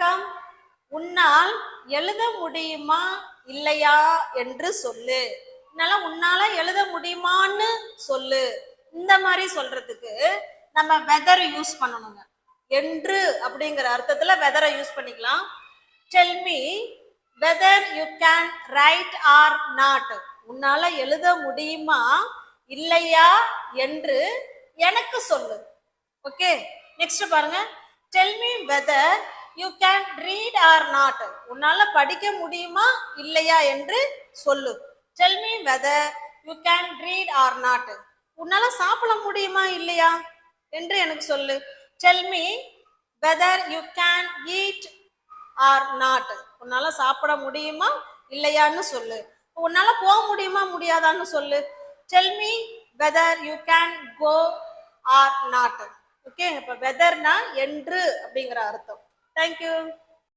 வணக்கம். உன்னால் எழுத முடியுமா இல்லையா என்று சொல்லு. உன்னால எழுத முடியுமான்னு சொல்லு. இந்த மாதிரி சொல்றதுக்கு நம்ம வெதர் யூஸ் பண்ணணுங்க. என்று அப்படிங்கிற அர்த்தத்துல வெதரை யூஸ் பண்ணிக்கலாம். Tell me whether you can write or not. உன்னால எழுத முடியுமா இல்லையா என்று எனக்கு சொல்லு. ஓகே, நெக்ஸ்ட் பாருங்க. Tell me whether you can read or not. உன்னால படிக்க முடியுமா இல்லையா என்று சொல்லு. Tell me whether you can read or not. உன்னால சாப்பிட முடியுமா இல்லையா என்று எனக்கு சொல்லு. Tell me whether you can eat or not. உன்னால சாப்பிட முடியுமா இல்லையான்னு சொல்லு. உன்னால போக முடியுமா முடியாதான்னு சொல்லு. Tell me whether you can go or not. Okay, இப்ப வெதர்னா என்று அப்படிங்கிற அர்த்தம். தேங்க்யூ.